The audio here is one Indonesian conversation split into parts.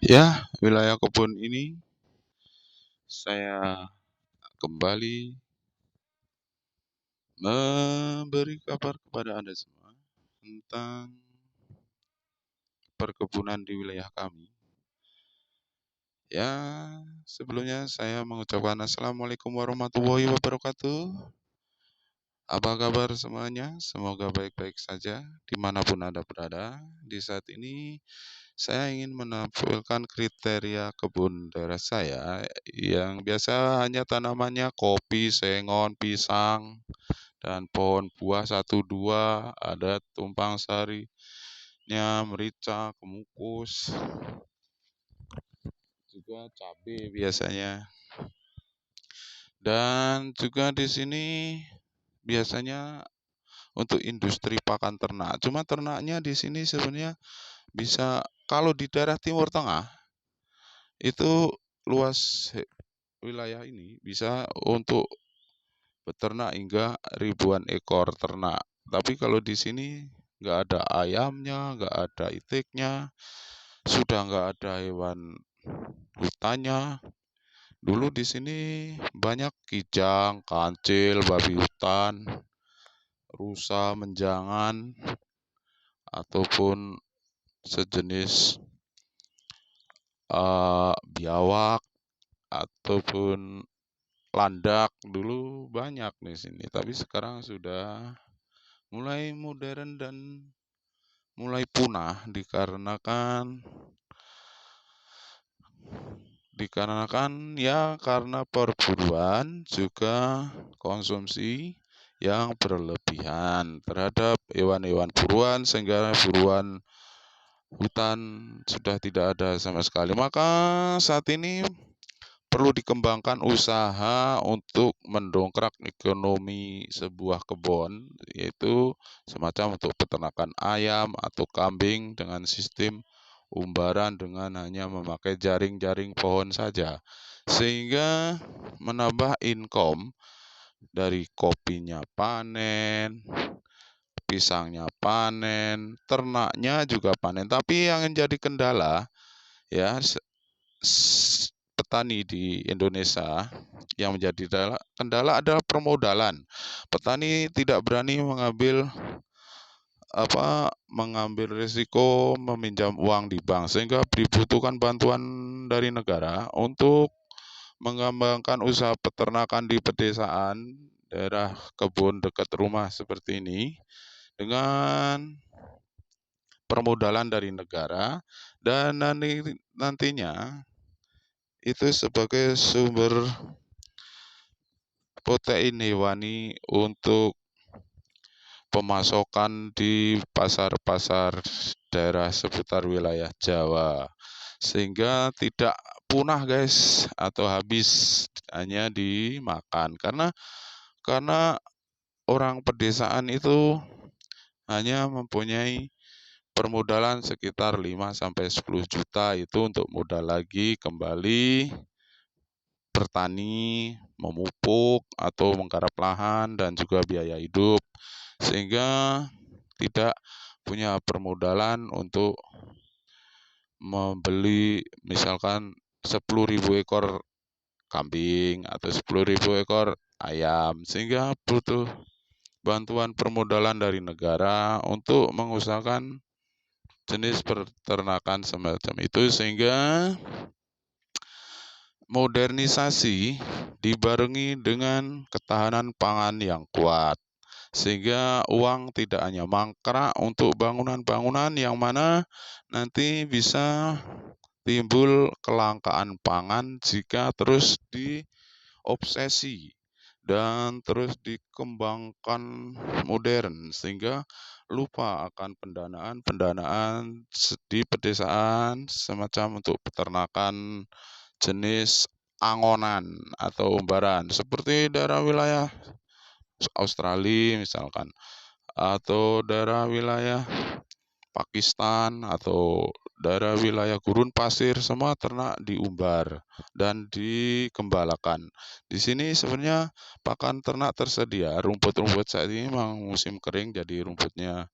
Ya, wilayah kebun ini saya kembali memberi kabar kepada Anda semua tentang perkebunan di wilayah kami. Ya, sebelumnya saya mengucapkan Assalamualaikum warahmatullahi wabarakatuh. Apa kabar semuanya? Semoga baik-baik saja dimanapun Anda berada. Di saat ini saya ingin menampilkan kriteria kebun daerah saya yang biasa hanya tanamannya kopi, sengon, pisang, dan pohon buah satu dua, ada tumpang sarinya, merica, kemukus, juga cabai biasanya. Dan juga di sini biasanya untuk industri pakan ternak. Cuma ternaknya di sini sebenarnya bisa, kalau di daerah Timur Tengah itu luas wilayah ini bisa untuk beternak hingga ribuan ekor ternak. Tapi kalau di sini nggak ada ayamnya, nggak ada itiknya, sudah nggak ada hewan hutannya. Dulu di sini banyak kijang, kancil, babi hutan, rusa, menjangan, ataupun sejenis biawak ataupun landak dulu banyak di sini. Tapi sekarang sudah mulai modern dan mulai punah dikarenakan ya karena perburuan, juga konsumsi yang berlebihan terhadap hewan-hewan buruan, sehingga buruan hutan sudah tidak ada sama sekali. Maka saat ini perlu dikembangkan usaha untuk mendongkrak ekonomi sebuah kebun, yaitu semacam untuk peternakan ayam atau kambing dengan sistem umbaran dengan hanya memakai jaring-jaring pohon saja, sehingga menambah income dari kopinya panen, pisangnya panen, ternaknya juga panen. Tapi yang menjadi kendala ya, petani di Indonesia yang menjadi kendala adalah permodalan. Petani tidak berani mengambil risiko meminjam uang di bank, sehingga dibutuhkan bantuan dari negara untuk mengembangkan usaha peternakan di pedesaan, daerah kebun dekat rumah seperti ini, dengan permodalan dari negara, dan nantinya itu sebagai sumber protein hewani untuk pemasokan di pasar-pasar daerah seputar wilayah Jawa, sehingga tidak punah guys atau habis hanya dimakan, karena orang pedesaan itu hanya mempunyai permodalan sekitar 5 sampai 10 juta itu untuk modal lagi kembali bertani, memupuk atau menggarap lahan, dan juga biaya hidup, sehingga tidak punya permodalan untuk membeli misalkan 10.000 ekor kambing atau 10.000 ekor ayam, sehingga butuh bantuan permodalan dari negara untuk mengusahakan jenis peternakan semacam itu, sehingga modernisasi dibarengi dengan ketahanan pangan yang kuat, sehingga uang tidak hanya mangkrak untuk bangunan-bangunan yang mana nanti bisa timbul kelangkaan pangan jika terus diobsesi dan terus dikembangkan modern, sehingga lupa akan pendanaan di pedesaan semacam untuk peternakan jenis angonan atau umbaran seperti daerah wilayah Australia misalkan, atau daerah wilayah Pakistan, atau daerah wilayah gurun pasir, semua ternak diumbar dan dikembalakan. Di sini sebenarnya pakan ternak tersedia, rumput-rumput saat ini memang musim kering jadi rumputnya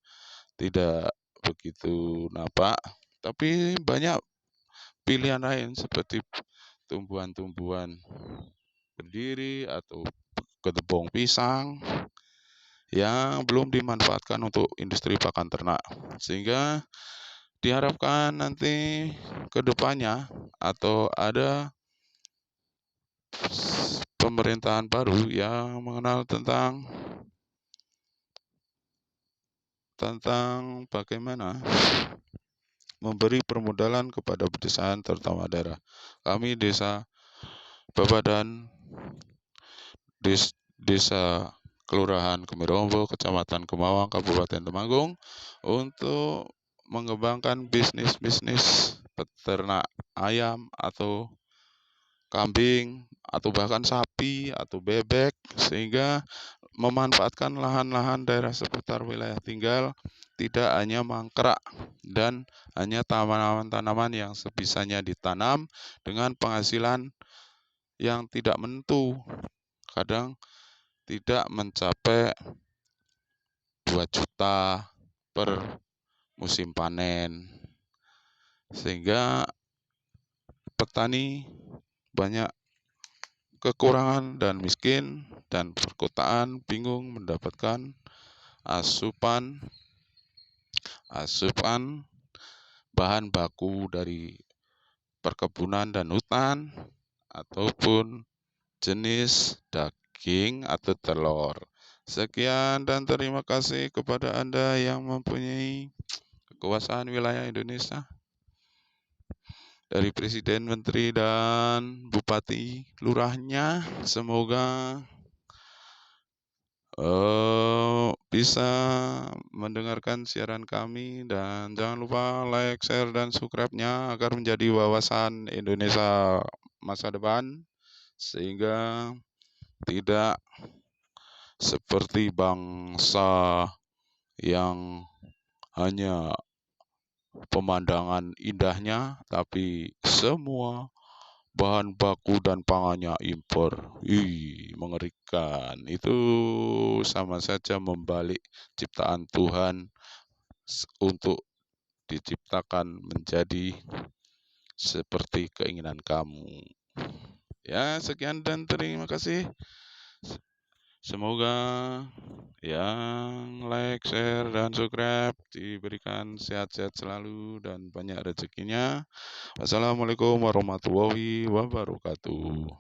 tidak begitu nampak, tapi banyak pilihan lain seperti tumbuhan-tumbuhan berdiri atau ketepung pisang yang belum dimanfaatkan untuk industri pakan ternak. Sehingga diharapkan nanti ke depannya atau ada pemerintahan baru yang mengenal tentang bagaimana memberi permodalan kepada pedesaan terutama daerah. Kami Desa Babadan, Desa Kelurahan Kemirombo, Kecamatan Kemawang, Kabupaten Temanggung, untuk mengembangkan bisnis-bisnis peternak ayam atau kambing atau bahkan sapi atau bebek, sehingga memanfaatkan lahan-lahan daerah seputar wilayah tinggal tidak hanya mangkrak dan hanya tanaman-tanaman yang sebisanya ditanam dengan penghasilan yang tidak menentu. Kadang tidak mencapai 2 juta per musim panen. Sehingga petani banyak kekurangan dan miskin, dan perkotaan bingung mendapatkan asupan bahan baku dari perkebunan dan hutan ataupun jenis daging atau telur. Sekian dan terima kasih kepada Anda yang mempunyai kekuasaan wilayah Indonesia, dari presiden, menteri, dan bupati, lurahnya. Semoga bisa mendengarkan siaran kami, dan jangan lupa like, share, dan subscribe-nya agar menjadi wawasan Indonesia masa depan, sehingga tidak seperti bangsa yang hanya pemandangan indahnya, tapi semua bahan baku dan pangannya impor. Mengerikan. Itu sama saja membalik ciptaan Tuhan untuk diciptakan menjadi seperti keinginan kamu. Ya, sekian dan terima kasih. Semoga yang like, share, dan subscribe diberikan sehat-sehat selalu dan banyak rezekinya. Wassalamualaikum warahmatullahi wabarakatuh.